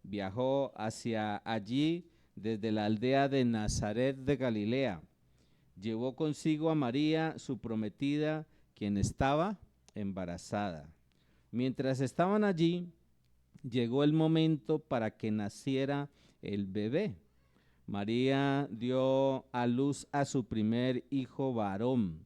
viajó hacia allí desde la aldea de Nazaret de Galilea. Llevó consigo a María, su prometida, quien estaba embarazada. Mientras estaban allí, llegó el momento para que naciera el bebé. María dio a luz a su primer hijo varón.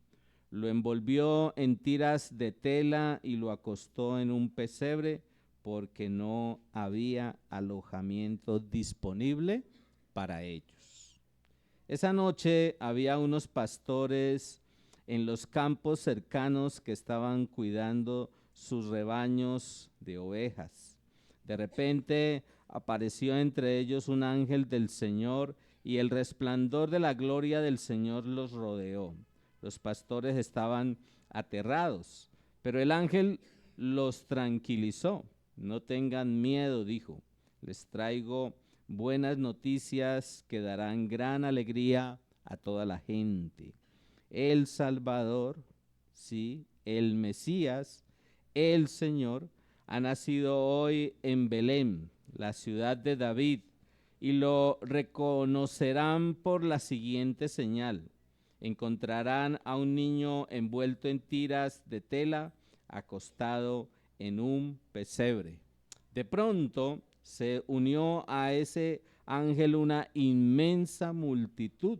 Lo envolvió en tiras de tela y lo acostó en un pesebre porque no había alojamiento disponible para ellos. Esa noche había unos pastores en los campos cercanos que estaban cuidando sus rebaños de ovejas. De repente apareció entre ellos un ángel del Señor y el resplandor de la gloria del Señor los rodeó. Los pastores estaban aterrados, pero el ángel los tranquilizó. No tengan miedo, dijo. Les traigo buenas noticias que darán gran alegría a toda la gente. El Salvador, sí, el Mesías, el Señor, ha nacido hoy en Belén, la ciudad de David, y lo reconocerán por la siguiente señal. Encontrarán a un niño envuelto en tiras de tela, acostado en un pesebre. De pronto se unió a ese ángel una inmensa multitud,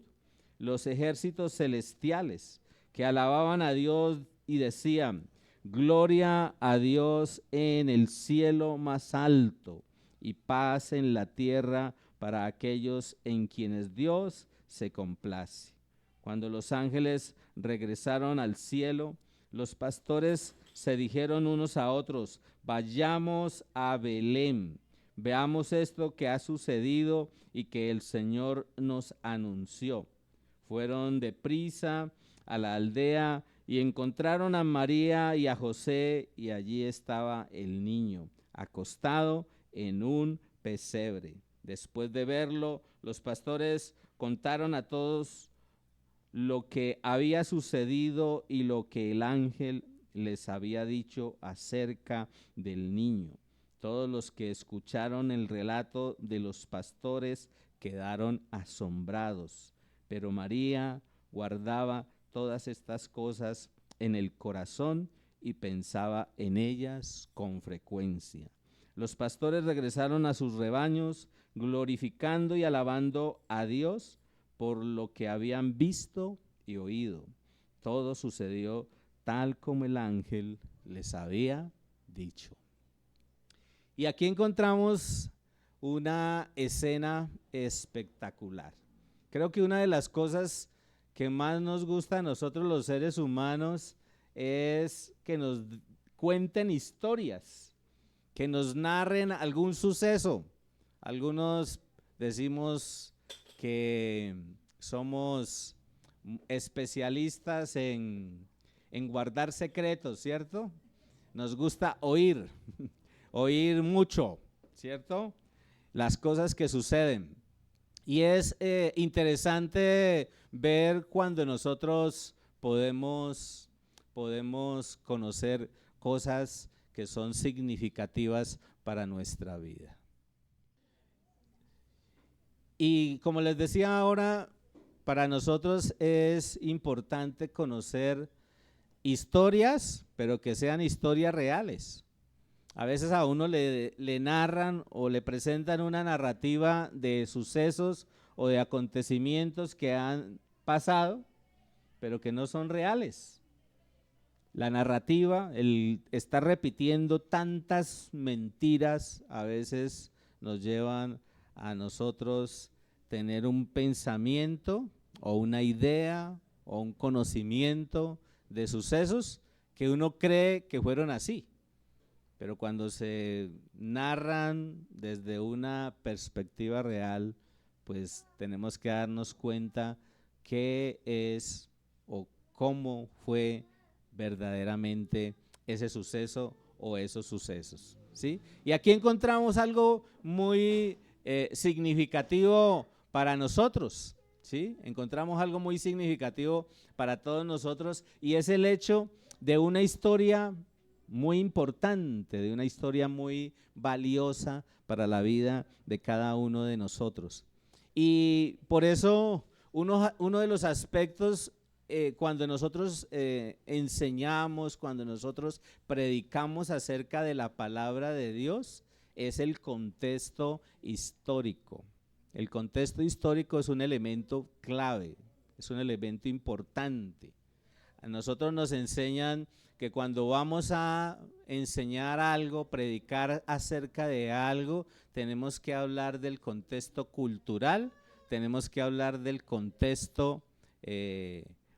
los ejércitos celestiales, que alababan a Dios y decían: gloria a Dios en el cielo más alto y paz en la tierra para aquellos en quienes Dios se complace. Cuando los ángeles regresaron al cielo, los pastores se dijeron unos a otros: vayamos a Belén, veamos esto que ha sucedido y que el Señor nos anunció. Fueron deprisa a la aldea y encontraron a María y a José, y allí estaba el niño, acostado en un pesebre. Después de verlo, los pastores contaron a todos lo que había sucedido y lo que el ángel les había dicho acerca del niño. Todos los que escucharon el relato de los pastores quedaron asombrados, pero María guardaba todas estas cosas en el corazón y pensaba en ellas con frecuencia. Los pastores regresaron a sus rebaños, glorificando y alabando a Dios por lo que habían visto y oído. Todo sucedió tal como el ángel les había dicho. Y aquí encontramos una escena espectacular. Creo que una de las cosas que más nos gusta a nosotros los seres humanos es que nos cuenten historias, que nos narren algún suceso. Algunos decimos que somos especialistas en guardar secretos, ¿cierto? Nos gusta oír, oír mucho, ¿cierto? Las cosas que suceden. Y es interesante ver cuando nosotros podemos conocer cosas que son significativas para nuestra vida. Y como les decía ahora, para nosotros es importante conocer historias, pero que sean historias reales. A veces a uno le narran o le presentan una narrativa de sucesos o de acontecimientos que han pasado, pero que no son reales. La narrativa, el estar repitiendo tantas mentiras, a veces nos llevan a nosotros tener un pensamiento o una idea o un conocimiento de sucesos que uno cree que fueron así. Pero cuando se narran desde una perspectiva real, pues tenemos que darnos cuenta qué es o cómo fue verdaderamente ese suceso o esos sucesos, ¿sí? Y aquí encontramos algo muy significativo para nosotros, ¿sí? Encontramos algo muy significativo para todos nosotros, y es el hecho de una historia muy importante, de una historia muy valiosa para la vida de cada uno de nosotros. Y por eso uno de los aspectos cuando nosotros enseñamos, cuando nosotros predicamos acerca de la palabra de Dios, es el contexto histórico. El contexto histórico es un elemento clave, es un elemento importante. A nosotros nos enseñan que cuando vamos a enseñar algo, predicar acerca de algo, tenemos que hablar del contexto cultural, tenemos que hablar del contexto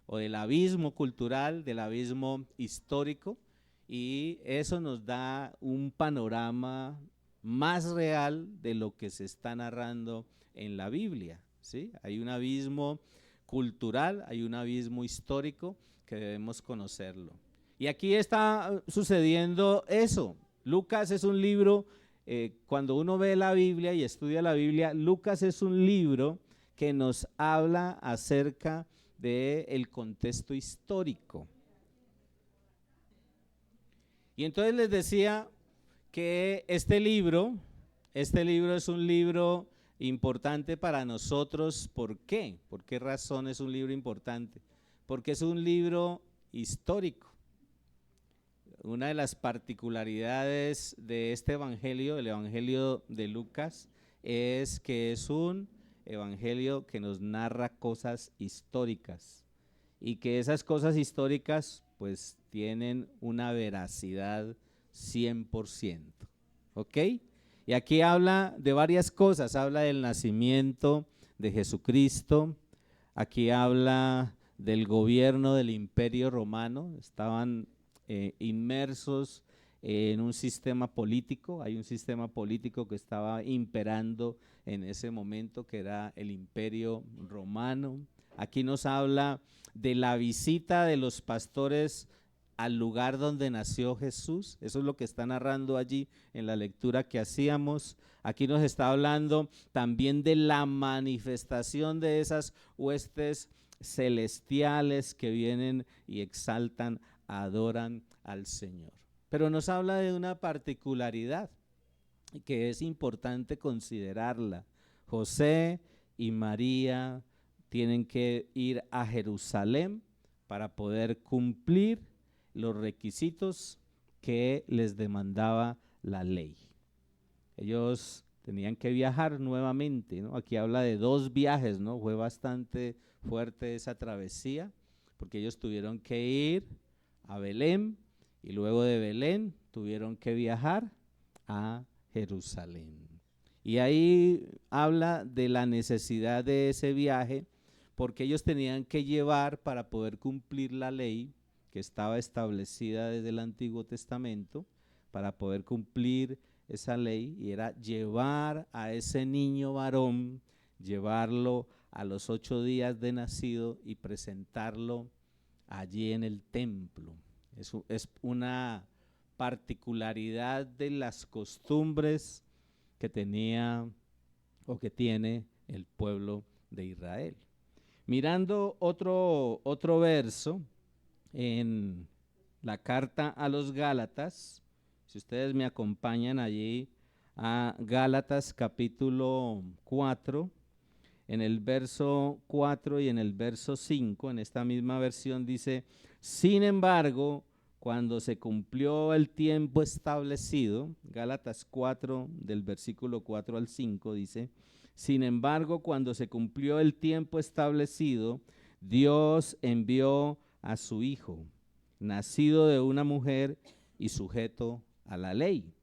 o del abismo cultural, del abismo histórico, y eso nos da un panorama más real de lo que se está narrando en la Biblia, ¿sí? Hay un abismo cultural, hay un abismo histórico que debemos conocerlo. Y aquí está sucediendo eso. Lucas es un libro, cuando uno ve la Biblia y estudia la Biblia, Lucas es un libro que nos habla acerca del contexto histórico. Y entonces les decía que este libro es un libro importante para nosotros. ¿Por qué? ¿Por qué razón es un libro importante? Porque es un libro histórico. Una de las particularidades de este evangelio, el evangelio de Lucas, es que es un evangelio que nos narra cosas históricas y que esas cosas históricas pues tienen una veracidad 100%, ¿ok? Y aquí habla de varias cosas, habla del nacimiento de Jesucristo, aquí habla del gobierno del Imperio Romano, estaban inmersos en un sistema político, hay un sistema político que estaba imperando en ese momento, que era el Imperio Romano. Aquí nos habla de la visita de los pastores al lugar donde nació Jesús, eso es lo que está narrando allí en la lectura que hacíamos. Aquí nos está hablando también de la manifestación de esas huestes celestiales que vienen y exaltan, adoran al Señor. Pero nos habla de una particularidad que es importante considerarla. José y María tienen que ir a Jerusalén para poder cumplir los requisitos que les demandaba la ley. Ellos tenían que viajar nuevamente, ¿no? Aquí habla de 2 viajes, ¿no? Fue bastante fuerte esa travesía, porque ellos tuvieron que ir a Belén y luego de Belén tuvieron que viajar a Jerusalén. Y ahí habla de la necesidad de ese viaje, porque ellos tenían que llevar, para poder cumplir la ley que estaba establecida desde el Antiguo Testamento, para poder cumplir esa ley, y era llevar a ese niño varón, llevarlo a los 8 días de nacido y presentarlo allí en el templo. Eso es una particularidad de las costumbres que tenía o que tiene el pueblo de Israel. Mirando otro verso en la carta a los Gálatas, si ustedes me acompañan allí a Gálatas capítulo 4, en el verso 4 y en el verso 5, en esta misma versión dice: sin embargo, cuando se cumplió el tiempo establecido, Gálatas 4, del versículo 4 al 5 dice: sin embargo, cuando se cumplió el tiempo establecido, Dios envió a su Hijo, nacido de una mujer y sujeto a la ley.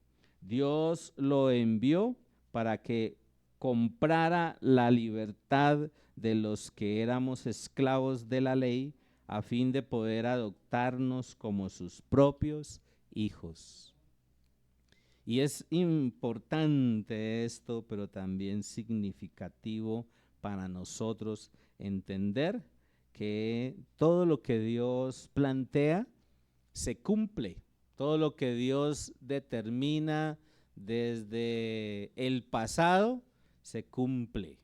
Dios lo envió para que comprara la libertad de los que éramos esclavos de la ley, a fin de poder adoptarnos como sus propios hijos. Y es importante esto, pero también significativo para nosotros entender que todo lo que Dios plantea se cumple, todo lo que Dios determina desde el pasado se cumple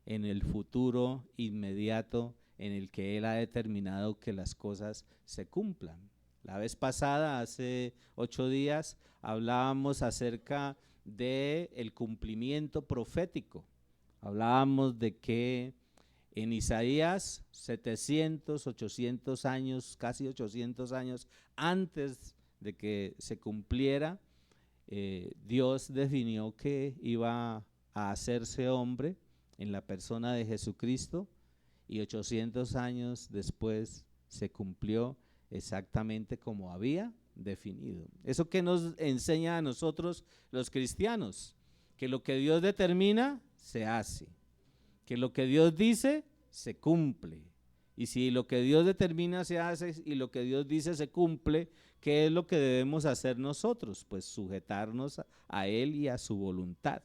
en el futuro inmediato en el que Él ha determinado que las cosas se cumplan. La vez pasada, hace 8 días, hablábamos acerca del cumplimiento profético. Hablábamos de que en Isaías 700, 800 años, casi 800 años antes de que se cumpliera, Dios definió que iba a hacerse hombre en la persona de Jesucristo, y 800 años después se cumplió exactamente como había definido. ¿Eso qué nos enseña a nosotros los cristianos? Que lo que Dios determina se hace, que lo que Dios dice se cumple. Y si lo que Dios determina se hace y lo que Dios dice se cumple, ¿qué es lo que debemos hacer nosotros? Pues sujetarnos a Él y a su voluntad.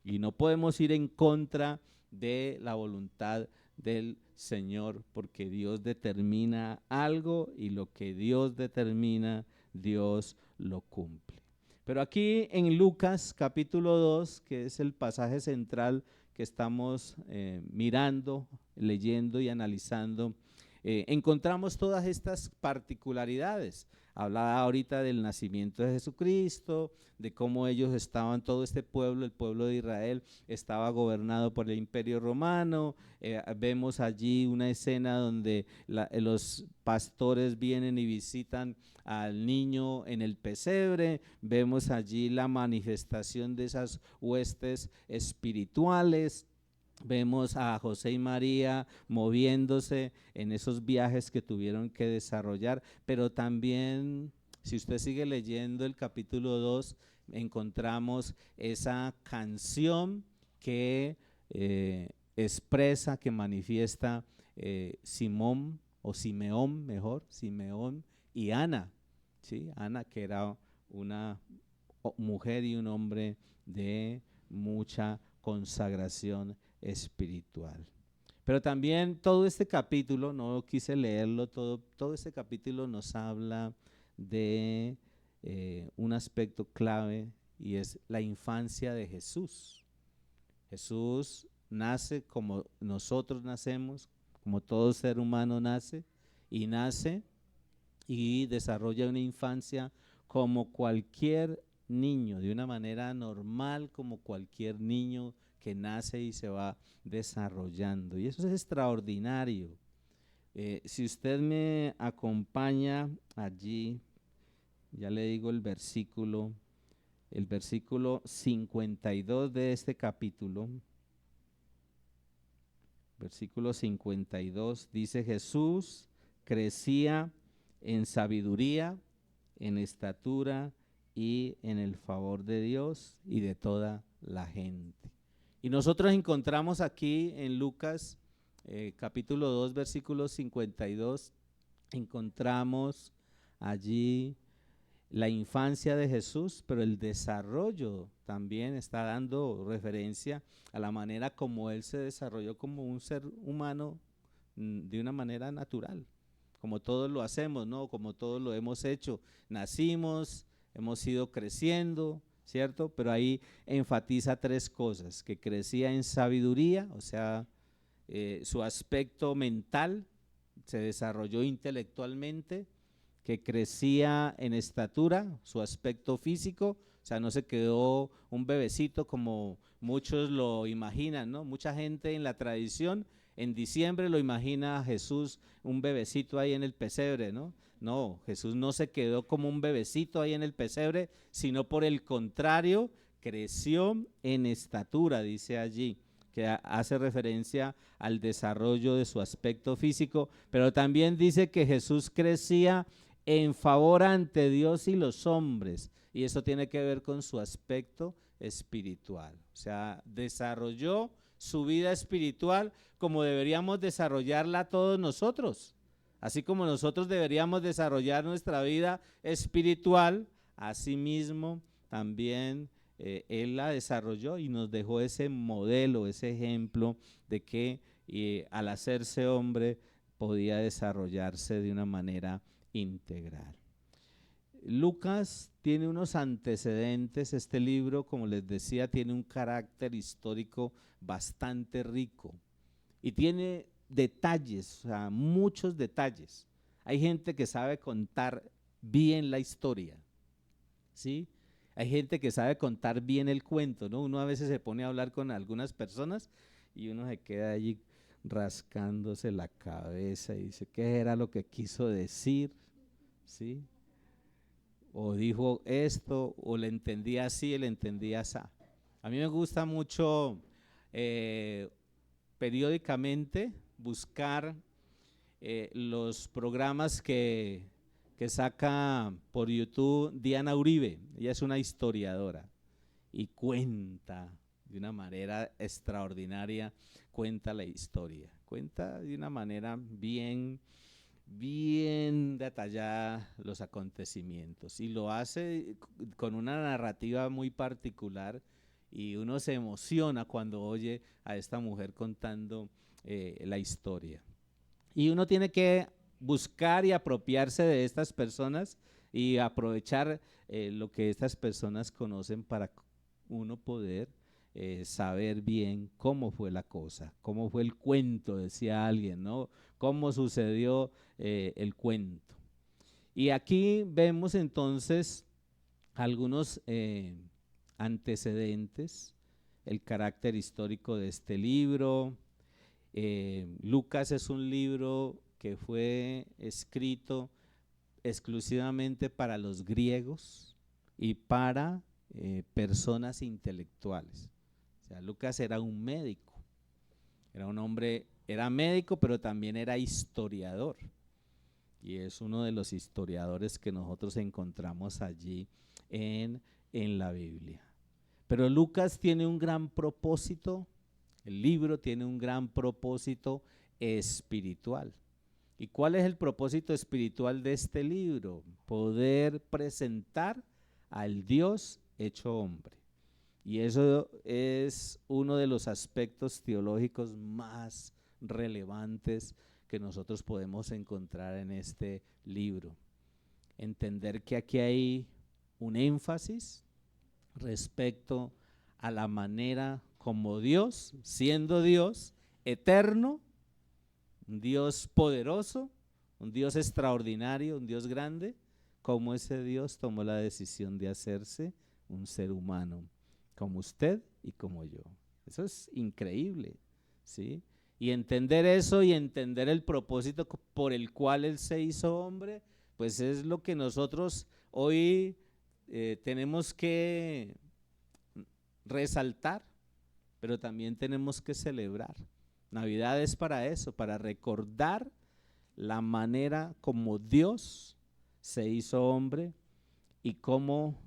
Y no podemos ir en contra de la voluntad del Señor, porque Dios determina algo y lo que Dios determina, Dios lo cumple. Pero aquí en Lucas capítulo 2, que es el pasaje central que estamos mirando, leyendo y analizando, encontramos todas estas particularidades. Hablaba ahorita del nacimiento de Jesucristo, de cómo ellos estaban, todo este pueblo, el pueblo de Israel, estaba gobernado por el Imperio Romano. Vemos allí una escena donde los pastores vienen y visitan al niño en el pesebre. Vemos allí la manifestación de esas huestes espirituales. Vemos a José y María moviéndose en esos viajes que tuvieron que desarrollar, pero también, si usted sigue leyendo el capítulo 2, encontramos esa canción que expresa, que manifiesta Simón, o Simeón mejor, Simeón y Ana, ¿sí? Ana, que era una mujer y un hombre de mucha consagración espiritual. Pero también todo este capítulo, no quise leerlo todo este capítulo nos habla de un aspecto clave, y es la infancia de Jesús. Jesús nace como nosotros nacemos, como todo ser humano nace y desarrolla una infancia como cualquier niño, de una manera normal, como cualquier niño que nace y se va desarrollando. Y eso es extraordinario. Si usted me acompaña allí, ya le digo el versículo 52 de este capítulo. Versículo 52 dice: Jesús crecía en sabiduría, en estatura y en el favor de Dios y de toda la gente. Y nosotros encontramos aquí en Lucas capítulo 2, versículo 52, encontramos allí la infancia de Jesús, pero el desarrollo también está dando referencia a la manera como Él se desarrolló como un ser humano de una manera natural, como todos lo hacemos, ¿no? Como todos lo hemos hecho. Nacimos, hemos ido creciendo, ¿cierto? Pero ahí enfatiza tres cosas: que crecía en sabiduría, o sea, su aspecto mental se desarrolló intelectualmente; que crecía en estatura, su aspecto físico, o sea, no se quedó un bebecito como muchos lo imaginan, ¿no? Mucha gente en la tradición en diciembre lo imagina a Jesús un bebecito ahí en el pesebre, ¿no? No, Jesús no se quedó como un bebecito ahí en el pesebre, sino por el contrario, creció en estatura, dice allí, que hace referencia al desarrollo de su aspecto físico, pero también dice que Jesús crecía en favor ante Dios y los hombres, y eso tiene que ver con su aspecto espiritual. O sea, desarrolló su vida espiritual como deberíamos desarrollarla todos nosotros. Así como nosotros deberíamos desarrollar nuestra vida espiritual, asimismo también Él la desarrolló y nos dejó ese modelo, ese ejemplo de que al hacerse hombre podía desarrollarse de una manera integral. Lucas tiene unos antecedentes. Este libro, como les decía, tiene un carácter histórico bastante rico y tiene detalles, o sea, muchos detalles. Hay gente que sabe contar bien la historia, ¿sí? Hay gente que sabe contar bien el cuento, ¿no? Uno a veces se pone a hablar con algunas personas y uno se queda allí rascándose la cabeza y dice, ¿qué era lo que quiso decir? ¿Sí? O dijo esto, o le entendía así, le entendía así. A mí me gusta mucho periódicamente buscar los programas que saca por YouTube Diana Uribe. Ella es una historiadora y cuenta de una manera extraordinaria, cuenta la historia, cuenta de una manera bien detallada los acontecimientos y lo hace con una narrativa muy particular y uno se emociona cuando oye a esta mujer contando la historia. Y uno tiene que buscar y apropiarse de estas personas y aprovechar lo que estas personas conocen para uno poder saber bien cómo fue la cosa, cómo fue el cuento, decía alguien, ¿no? Cómo sucedió el cuento. Y aquí vemos entonces algunos antecedentes, el carácter histórico de este libro. Lucas es un libro que fue escrito exclusivamente para los griegos y para personas intelectuales. O sea, Lucas era un médico, era un hombre, era médico, pero también era historiador. Y es uno de los historiadores que nosotros encontramos allí en la Biblia. Pero Lucas tiene un gran propósito, el libro tiene un gran propósito espiritual. ¿Y cuál es el propósito espiritual de este libro? Poder presentar al Dios hecho hombre. Y eso es uno de los aspectos teológicos más relevantes que nosotros podemos encontrar en este libro. Entender que aquí hay un énfasis respecto a la manera como Dios, siendo Dios eterno, un Dios poderoso, un Dios extraordinario, un Dios grande, como ese Dios tomó la decisión de hacerse un ser humano, como usted y como yo. Eso es increíble, ¿sí? Y entender eso y entender el propósito por el cual Él se hizo hombre, pues es lo que nosotros hoy tenemos que resaltar, pero también tenemos que celebrar. Navidad es para eso, para recordar la manera como Dios se hizo hombre y cómo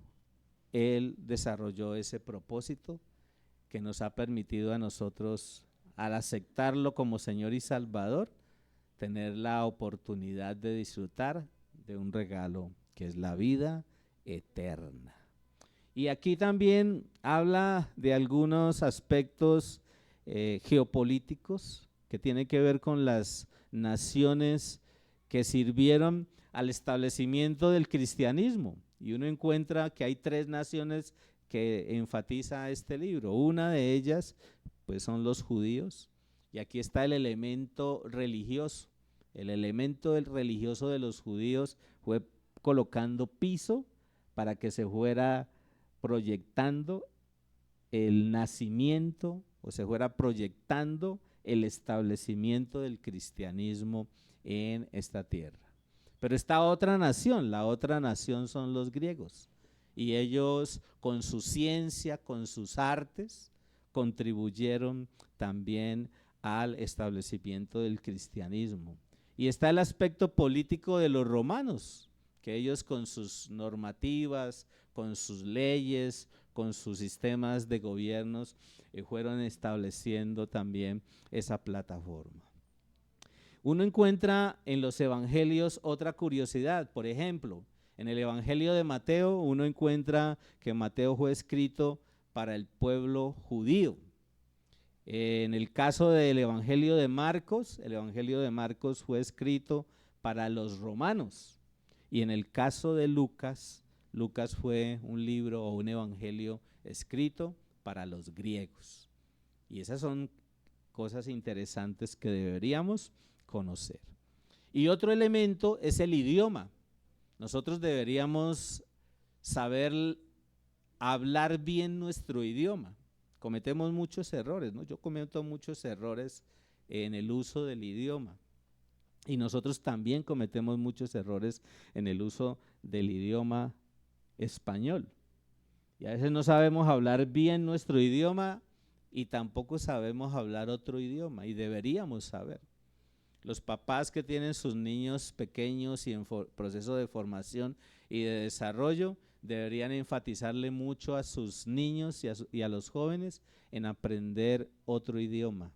Él desarrolló ese propósito que nos ha permitido a nosotros, al aceptarlo como Señor y Salvador, tener la oportunidad de disfrutar de un regalo que es la vida eterna. Y aquí también habla de algunos aspectos geopolíticos que tienen que ver con las naciones que sirvieron al establecimiento del cristianismo. Y uno encuentra que hay 3 naciones que enfatiza este libro. Una de ellas pues son los judíos, y aquí está el elemento religioso. El elemento del religioso de los judíos fue colocando piso para que se fuera proyectando el nacimiento o se fuera proyectando el establecimiento del cristianismo en esta tierra. Pero esta otra nación, la otra nación son los griegos, y ellos con su ciencia, con sus artes, contribuyeron también al establecimiento del cristianismo. Y está el aspecto político de los romanos, que ellos con sus normativas, con sus leyes, con sus sistemas de gobiernos, fueron estableciendo también esa plataforma. Uno encuentra en los evangelios otra curiosidad. Por ejemplo, en el evangelio de Mateo uno encuentra que Mateo fue escrito para el pueblo judío. En el caso del evangelio de Marcos, el evangelio de Marcos fue escrito para los romanos. Y en el caso de Lucas, Lucas fue un libro o un evangelio escrito para los griegos. Y esas son cosas interesantes que deberíamos conocer. Y otro elemento es el idioma. Nosotros deberíamos saber hablar bien nuestro idioma. Cometemos muchos errores, ¿no? Yo cometo muchos errores en el uso del idioma. Y nosotros también cometemos muchos errores en el uso del idioma español. Y a veces no sabemos hablar bien nuestro idioma y tampoco sabemos hablar otro idioma, y deberíamos saber. Los papás que tienen sus niños pequeños y en proceso de formación y de desarrollo deberían enfatizarle mucho a sus niños y a los jóvenes en aprender otro idioma.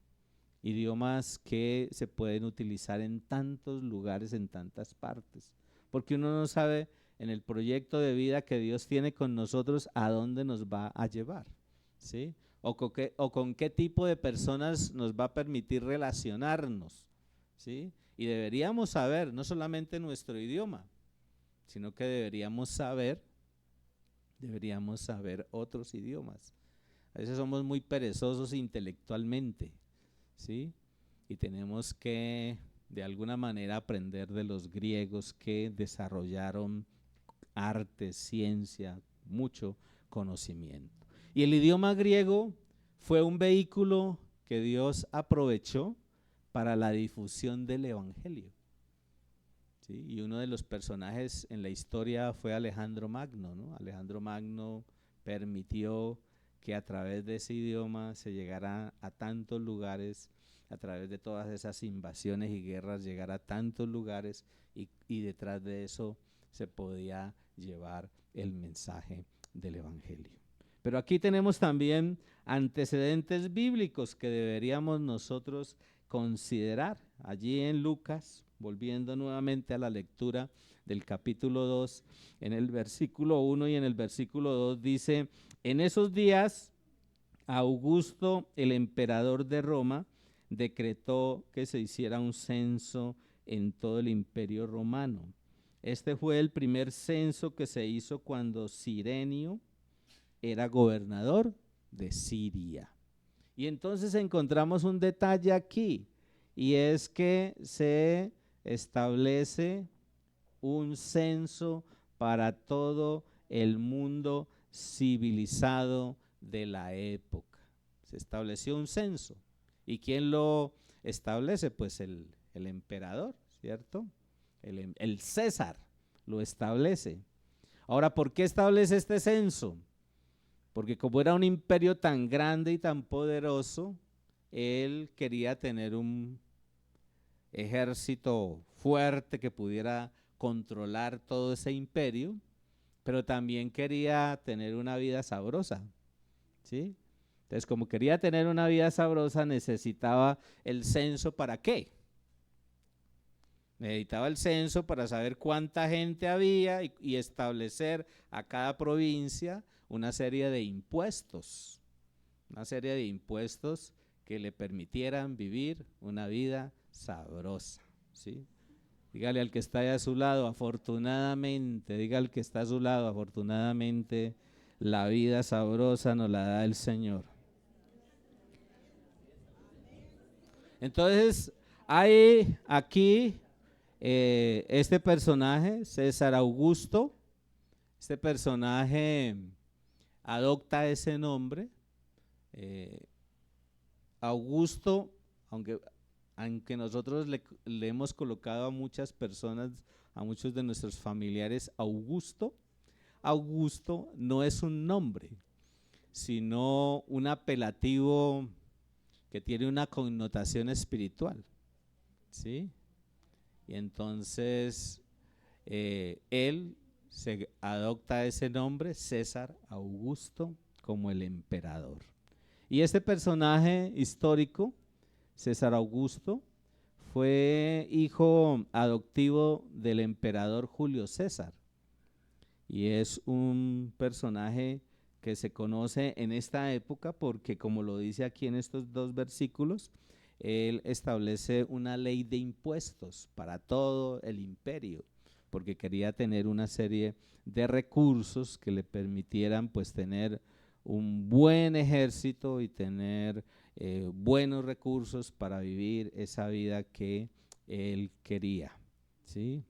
Idiomas que se pueden utilizar en tantos lugares, en tantas partes. Porque uno no sabe en el proyecto de vida que Dios tiene con nosotros a dónde nos va a llevar, ¿sí? O con qué tipo de personas nos va a permitir relacionarnos, ¿sí? Y deberíamos saber no solamente nuestro idioma, sino que deberíamos saber otros idiomas. A veces somos muy perezosos intelectualmente, ¿sí? Y tenemos que de alguna manera aprender de los griegos que desarrollaron arte, ciencia, mucho conocimiento. Y el idioma griego fue un vehículo que Dios aprovechó para la difusión del evangelio, ¿sí? Y uno de los personajes en la historia fue Alejandro Magno, ¿no? Alejandro Magno permitió que a través de ese idioma se llegara a tantos lugares, a través de todas esas invasiones y guerras, llegar a tantos lugares, y detrás de eso se podía llevar el mensaje del evangelio. Pero aquí tenemos también antecedentes bíblicos que deberíamos nosotros considerar. Allí en Lucas, volviendo nuevamente a la lectura del capítulo 2, en el versículo 1 y en el versículo 2 dice: en esos días Augusto, el emperador de Roma, decretó que se hiciera un censo en todo el imperio romano. Este fue el primer censo que se hizo cuando Cirenio era gobernador de Siria. Y entonces encontramos un detalle aquí, y es que se establece un censo para todo el mundo civilizado de la época. Se estableció un censo. ¿Y quién lo establece? Pues el emperador, ¿cierto? El César lo establece. Ahora, ¿por qué establece este censo? Porque como era un imperio tan grande y tan poderoso, él quería tener un ejército fuerte que pudiera controlar todo ese imperio, pero también quería tener una vida sabrosa, ¿sí? Entonces, como quería tener una vida sabrosa, necesitaba el censo. ¿Para qué? Necesitaba el censo para saber cuánta gente había y establecer a cada provincia una serie de impuestos que le permitieran vivir una vida sabrosa, ¿sí? Dígale al que está ahí a su lado, afortunadamente, diga al que está a su lado, afortunadamente, la vida sabrosa nos la da el Señor. Entonces, hay aquí este personaje, César Augusto. Este personaje adopta ese nombre. Augusto, aunque nosotros le hemos colocado a muchas personas, a muchos de nuestros familiares, Augusto no es un nombre, sino un apelativo que tiene una connotación espiritual, ¿sí? Y entonces él se adopta ese nombre, César Augusto, como el emperador. Y este personaje histórico, César Augusto, fue hijo adoptivo del emperador Julio César, y es un personaje que se conoce en esta época porque, como lo dice aquí en estos dos versículos, él establece una ley de impuestos para todo el imperio, porque quería tener una serie de recursos que le permitieran pues tener un buen ejército y tener buenos recursos para vivir esa vida que él quería, ¿sí?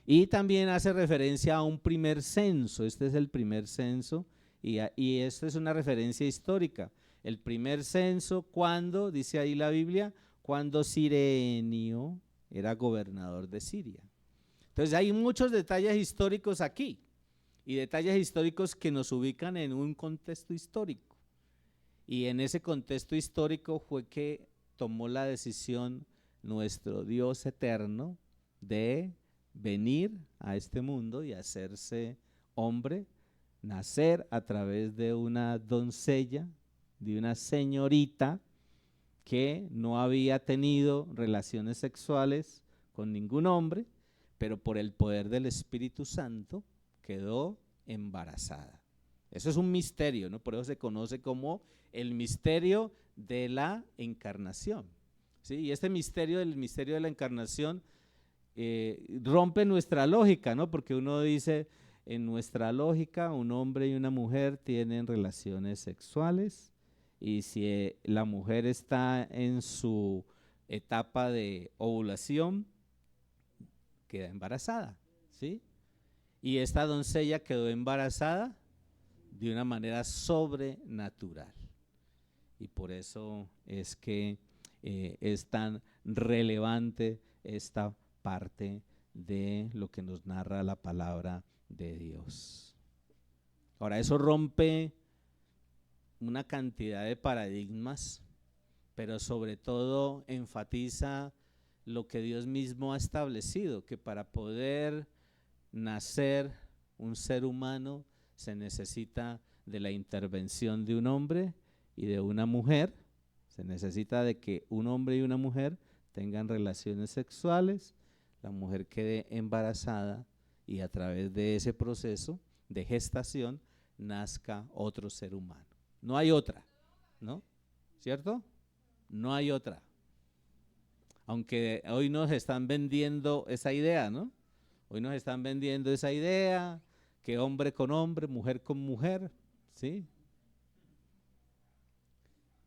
Y también hace referencia a un primer censo. Este es el primer censo y esta es una referencia histórica. El primer censo, cuando, dice ahí la Biblia, cuando Cirenio era gobernador de Siria. Entonces hay muchos detalles históricos aquí y detalles históricos que nos ubican en un contexto histórico. Y en ese contexto histórico fue que tomó la decisión nuestro Dios eterno de venir a este mundo y hacerse hombre, nacer a través de una doncella, de una señorita que no había tenido relaciones sexuales con ningún hombre, pero por el poder del Espíritu Santo quedó embarazada. Eso es un misterio, ¿no? Por eso se conoce como el misterio de la encarnación, ¿sí? Y este misterio de la encarnación rompe nuestra lógica, ¿no? Porque uno dice, en nuestra lógica, un hombre y una mujer tienen relaciones sexuales y si la mujer está en su etapa de ovulación, queda embarazada, ¿sí? Y esta doncella quedó embarazada de una manera sobrenatural. Y por eso es que es tan relevante esta parte de lo que nos narra la palabra de Dios. Ahora, eso rompe una cantidad de paradigmas, pero sobre todo enfatiza lo que Dios mismo ha establecido, que para poder nacer un ser humano se necesita de la intervención de un hombre y de una mujer, se necesita de que un hombre y una mujer tengan relaciones sexuales, la mujer quede embarazada y a través de ese proceso de gestación nazca otro ser humano. No hay otra, ¿no? ¿Cierto? No hay otra. Aunque hoy nos están vendiendo esa idea, ¿no? Hoy nos están vendiendo esa idea que hombre con hombre, mujer con mujer, ¿sí?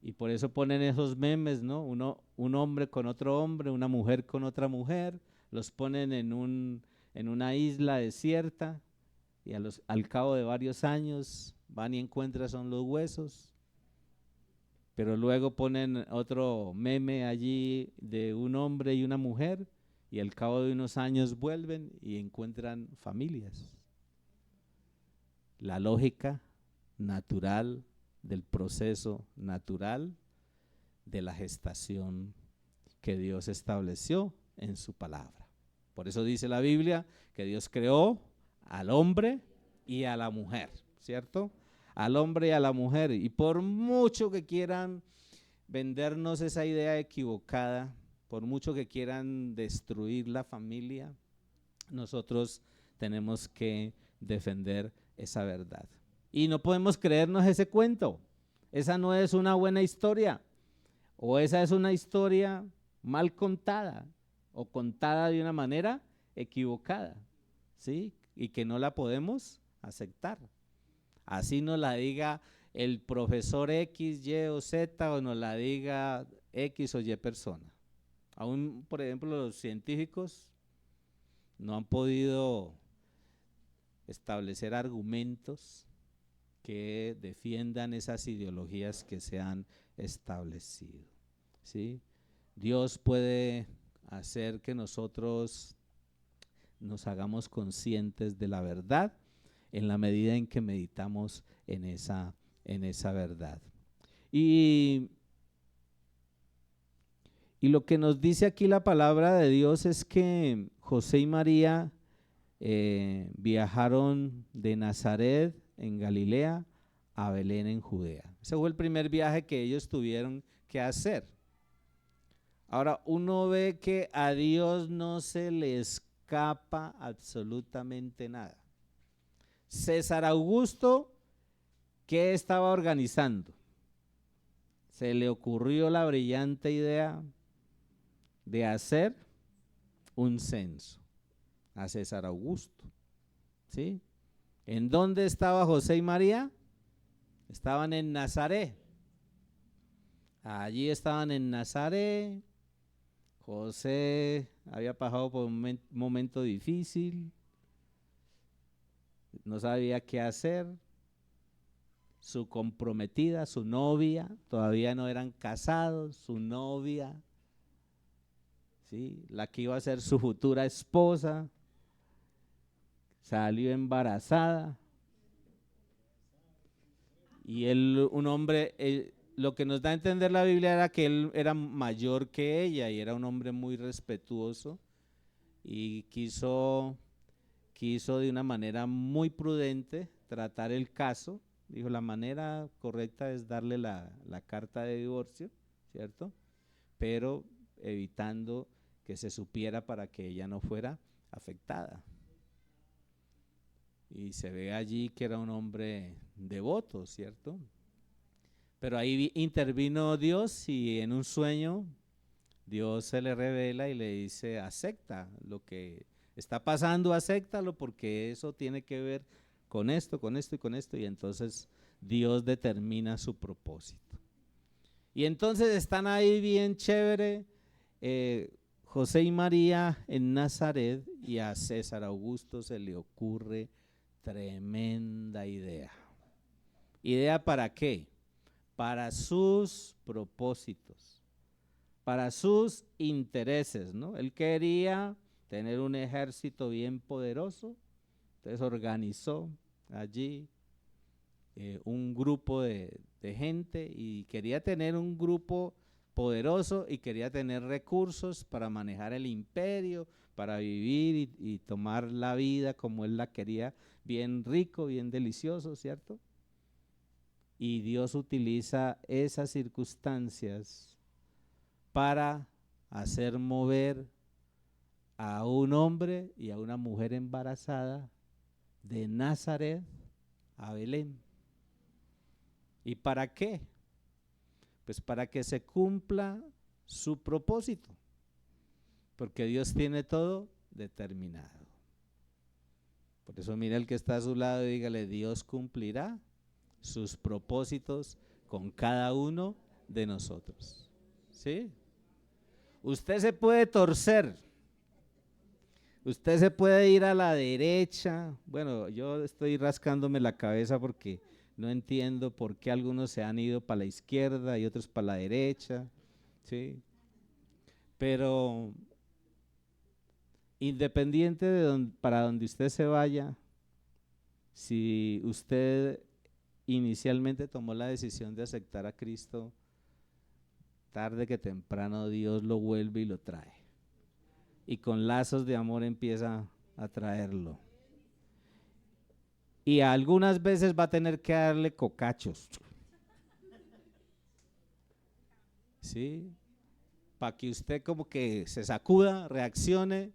Y por eso ponen esos memes, ¿no? Un hombre con otro hombre, una mujer con otra mujer, los ponen en una isla desierta y al cabo de varios años van y encuentran son los huesos. Pero luego ponen otro meme allí de un hombre y una mujer y al cabo de unos años vuelven y encuentran familias. La lógica natural del proceso natural de la gestación que Dios estableció en su palabra. Por eso dice la Biblia que Dios creó al hombre y a la mujer, ¿cierto? Al hombre y a la mujer. Y por mucho que quieran vendernos esa idea equivocada, por mucho que quieran destruir la familia, nosotros tenemos que defender esa verdad. Y no podemos creernos ese cuento. Esa no es una buena historia, o esa es una historia mal contada, o contada de una manera equivocada, ¿sí? Y que no la podemos aceptar. Así nos la diga el profesor X, Y o Z, o nos la diga X o Y persona. Aún, por ejemplo, los científicos no han podido establecer argumentos que defiendan esas ideologías que se han establecido, ¿sí? Dios puede hacer que nosotros nos hagamos conscientes de la verdad en la medida en que meditamos en esa verdad. Y lo que nos dice aquí la palabra de Dios es que José y María viajaron de Nazaret en Galilea a Belén en Judea. Ese fue el primer viaje que ellos tuvieron que hacer. Ahora uno ve que a Dios no se le escapa absolutamente nada. César Augusto, ¿qué estaba organizando? Se le ocurrió la brillante idea de hacer un censo a César Augusto, ¿sí? ¿En dónde estaba José y María? Estaban en Nazaret. Allí estaban en Nazaret. José había pasado por un momento difícil, no sabía qué hacer. Su comprometida, su novia, todavía no eran casados, su novia, ¿sí?, la que iba a ser su futura esposa, salió embarazada. Y él, un hombre, lo que nos da a entender la Biblia era que él era mayor que ella y era un hombre muy respetuoso y quiso de una manera muy prudente tratar el caso. Dijo, la manera correcta es darle la carta de divorcio, ¿cierto? Pero evitando que se supiera para que ella no fuera afectada. Y se ve allí que era un hombre devoto, ¿cierto? Pero ahí intervino Dios y en un sueño Dios se le revela y le dice, acepta lo que está pasando, acéptalo porque eso tiene que ver con esto, con esto y con esto. Y entonces Dios determina su propósito. Y entonces están ahí bien chévere, José y María en Nazaret, y a César Augusto se le ocurre tremenda idea. ¿Idea para qué? Para sus propósitos, para sus intereses, ¿no? Él quería tener un ejército bien poderoso, entonces organizó allí un grupo de gente y quería tener un grupo poderoso y quería tener recursos para manejar el imperio, para vivir y tomar la vida como él la quería, bien rico, bien delicioso, ¿cierto? Y Dios utiliza esas circunstancias para hacer mover a un hombre y a una mujer embarazada de Nazaret a Belén. ¿Y para qué? Pues para que se cumpla su propósito, porque Dios tiene todo determinado. Por eso mira el que está a su lado y dígale, Dios cumplirá sus propósitos con cada uno de nosotros. ¿Sí? Usted se puede torcer, usted se puede ir a la derecha. Bueno, yo estoy rascándome la cabeza porque no entiendo por qué algunos se han ido para la izquierda y otros para la derecha, ¿sí? Pero independiente de para donde usted se vaya, si usted inicialmente tomó la decisión de aceptar a Cristo, tarde que temprano Dios lo vuelve y lo trae. Y con lazos de amor empieza a traerlo. Y algunas veces va a tener que darle cocachos. ¿Sí? Para que usted como que se sacuda, reaccione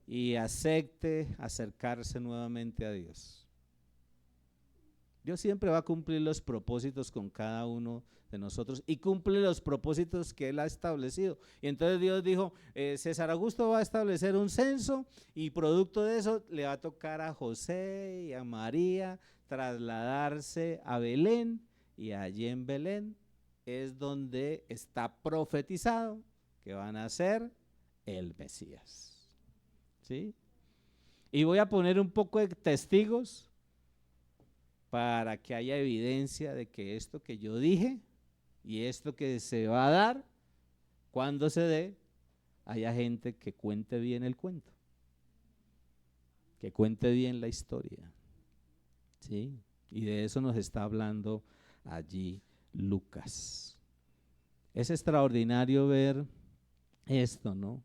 y acepte acercarse nuevamente a Dios. Dios siempre va a cumplir los propósitos con cada uno de nosotros y cumple los propósitos que Él ha establecido. Y entonces Dios dijo, César Augusto va a establecer un censo y producto de eso le va a tocar a José y a María trasladarse a Belén, y allí en Belén es donde está profetizado que van a ser el Mesías. ¿Sí? Y voy a poner un poco de testigos para que haya evidencia de que esto que yo dije y esto que se va a dar, cuando se dé, haya gente que cuente bien el cuento, que cuente bien la historia. ¿Sí? Y de eso nos está hablando allí Lucas. Es extraordinario ver esto, ¿no?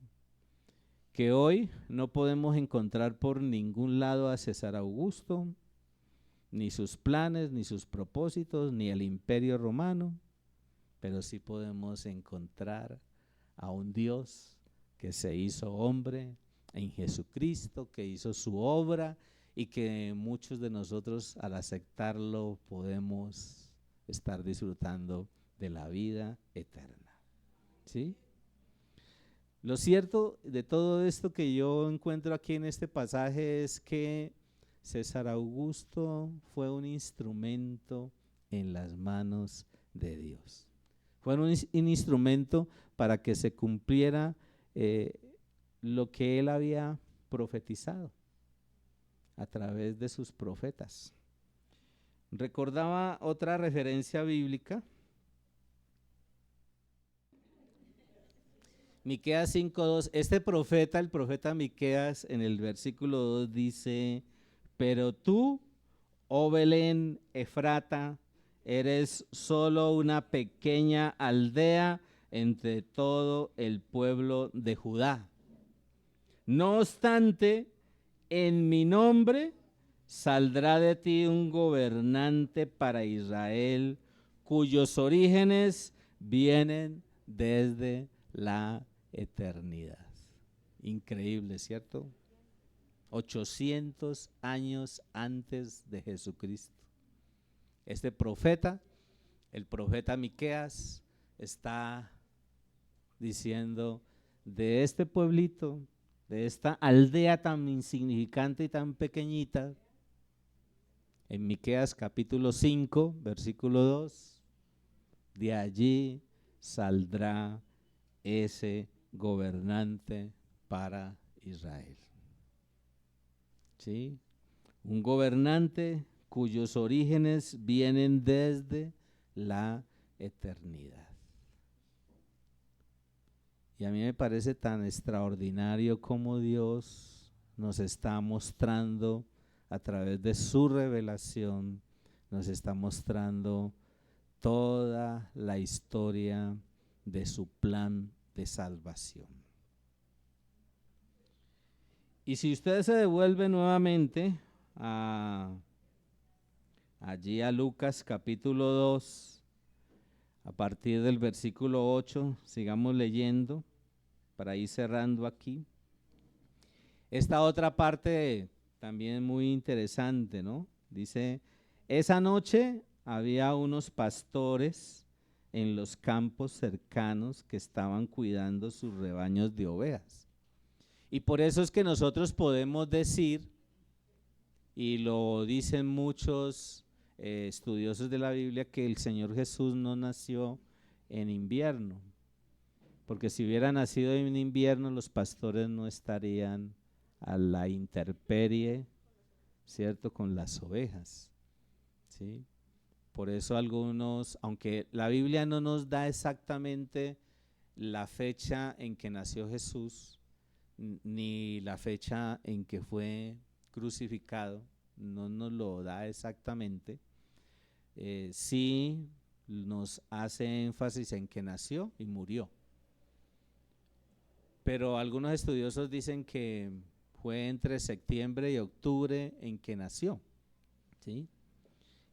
Que hoy no podemos encontrar por ningún lado a César Augusto, ni sus planes, ni sus propósitos, ni el imperio romano, pero sí podemos encontrar a un Dios que se hizo hombre en Jesucristo, que hizo su obra y que muchos de nosotros al aceptarlo podemos estar disfrutando de la vida eterna. ¿Sí? Lo cierto de todo esto que yo encuentro aquí en este pasaje es que César Augusto fue un instrumento en las manos de Dios. Fue un instrumento para que se cumpliera lo que él había profetizado a través de sus profetas. Recordaba otra referencia bíblica, Miqueas 5:2. Este profeta, el profeta Miqueas, en el versículo 2 dice: pero tú, oh Belén, Efrata, eres solo una pequeña aldea entre todo el pueblo de Judá. No obstante, en mi nombre saldrá de ti un gobernante para Israel, cuyos orígenes vienen desde la eternidad. Increíble, ¿cierto? 800 años antes de Jesucristo. Este profeta, el profeta Miqueas, está diciendo: de este pueblito, de esta aldea tan insignificante y tan pequeñita, en Miqueas capítulo 5, versículo 2, de allí saldrá ese gobernante para Israel. ¿Sí? Un gobernante cuyos orígenes vienen desde la eternidad. Y a mí me parece tan extraordinario cómo Dios nos está mostrando a través de su revelación, nos está mostrando toda la historia de su plan de salvación. Y si usted se devuelve nuevamente allí a Lucas capítulo 2, a partir del versículo 8, sigamos leyendo para ir cerrando aquí. Esta otra parte también muy interesante, ¿no? Dice: esa noche había unos pastores en los campos cercanos que estaban cuidando sus rebaños de ovejas. Y por eso es que nosotros podemos decir, y lo dicen muchos estudiosos de la Biblia, que el Señor Jesús no nació en invierno, porque si hubiera nacido en invierno, los pastores no estarían a la intemperie, ¿cierto?, con las ovejas, ¿sí? Por eso algunos, aunque la Biblia no nos da exactamente la fecha en que nació Jesús, ni la fecha en que fue crucificado, no nos lo da exactamente, sí nos hace énfasis en que nació y murió. Pero algunos estudiosos dicen que fue entre septiembre y octubre en que nació, ¿sí?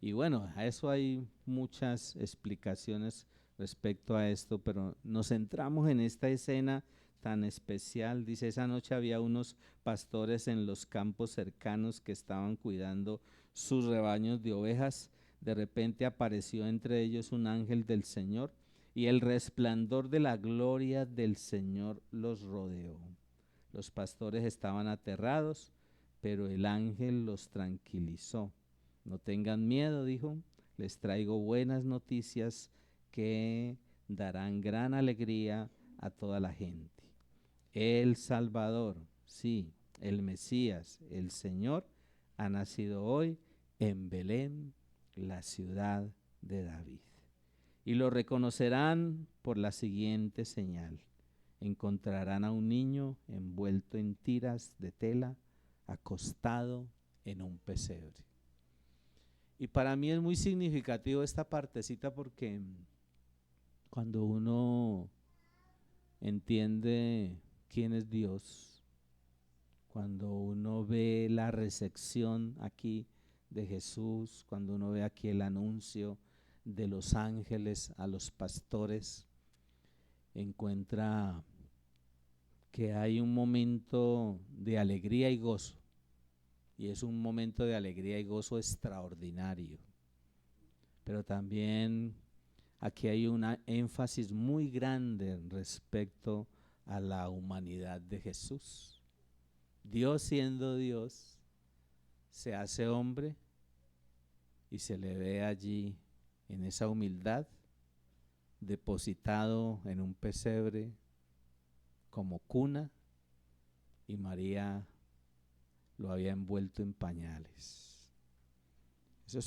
Y bueno, a eso hay muchas explicaciones respecto a esto, pero nos centramos en esta escena tan especial. Dice: esa noche había unos pastores en los campos cercanos que estaban cuidando sus rebaños de ovejas. De repente apareció entre ellos un ángel del Señor, y el resplandor de la gloria del Señor los rodeó. Los pastores estaban aterrados, pero el ángel los tranquilizó. No tengan miedo, dijo, les traigo buenas noticias que darán gran alegría a toda la gente. El Salvador, sí, el Mesías, el Señor, ha nacido hoy en Belén, la ciudad de David. Y lo reconocerán por la siguiente señal: encontrarán a un niño envuelto en tiras de tela, acostado en un pesebre. Y para mí es muy significativo esta partecita, porque cuando uno entiende quién es Dios, cuando uno ve la recepción aquí de Jesús, cuando uno ve aquí el anuncio de los ángeles a los pastores, encuentra que hay un momento de alegría y gozo, y es un momento de alegría y gozo extraordinario. Pero también aquí hay un énfasis muy grande respecto a la humanidad de Jesús. Dios, siendo Dios, se hace hombre y se le ve allí en esa humildad, depositado en un pesebre como cuna, y María lo había envuelto en pañales. Eso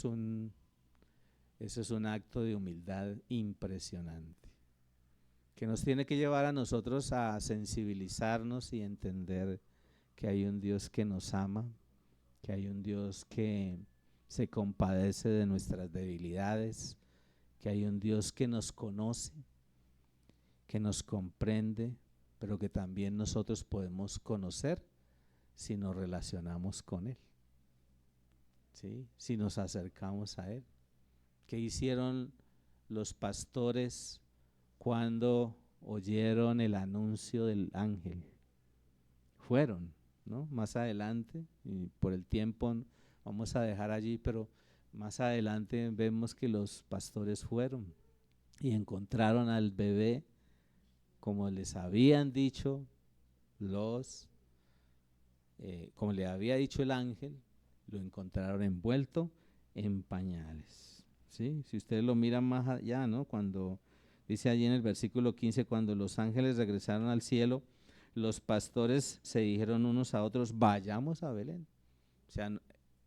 es un acto de humildad impresionante, que nos tiene que llevar a nosotros a sensibilizarnos y entender que hay un Dios que nos ama, que hay un Dios que se compadece de nuestras debilidades, que hay un Dios que nos conoce, que nos comprende, pero que también nosotros podemos conocer si nos relacionamos con Él, ¿sí? Si nos acercamos a Él. ¿Qué hicieron los pastores cuando oyeron el anuncio del ángel? Fueron, ¿no? Más adelante, y por el tiempo vamos a dejar allí, pero más adelante vemos que los pastores fueron y encontraron al bebé como les habían dicho como le había dicho el ángel, lo encontraron envuelto en pañales, ¿sí? Si ustedes lo miran más allá, ¿no? Cuando dice allí en el versículo 15, cuando los ángeles regresaron al cielo, los pastores se dijeron unos a otros, vayamos a Belén. O sea,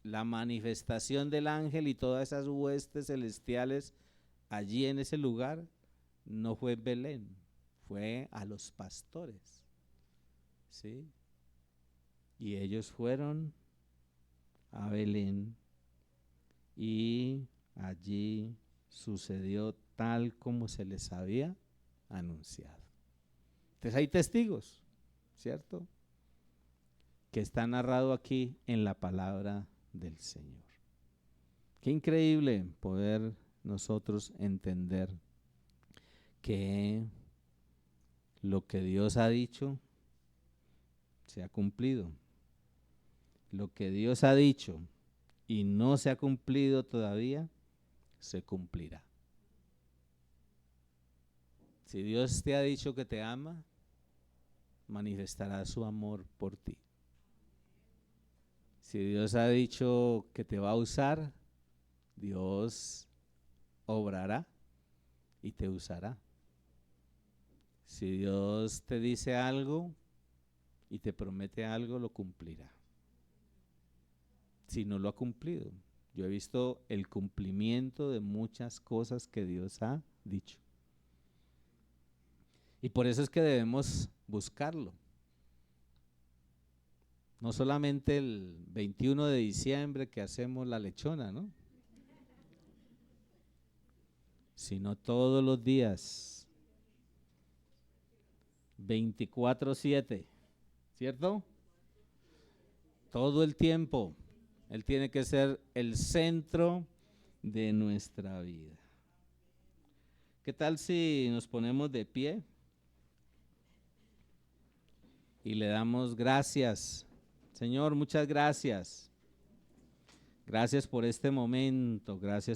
la manifestación del ángel y todas esas huestes celestiales allí en ese lugar no fue Belén, fue a los pastores, ¿sí? Y ellos fueron a Belén y allí sucedió tal como se les había anunciado. Entonces hay testigos, ¿cierto? Que está narrado aquí en la palabra del Señor. Qué increíble poder nosotros entender que lo que Dios ha dicho se ha cumplido. Lo que Dios ha dicho y no se ha cumplido todavía, se cumplirá. Si Dios te ha dicho que te ama, manifestará su amor por ti. Si Dios ha dicho que te va a usar, Dios obrará y te usará. Si Dios te dice algo y te promete algo, lo cumplirá. Si no lo ha cumplido, yo he visto el cumplimiento de muchas cosas que Dios ha dicho. Y por eso es que debemos buscarlo. No solamente el 21 de diciembre que hacemos la lechona, ¿no? Sino todos los días, 24/7, ¿cierto? Todo el tiempo. Él tiene que ser el centro de nuestra vida. ¿Qué tal si nos ponemos de pie y le damos gracias? Señor, muchas gracias. Gracias por este momento, gracias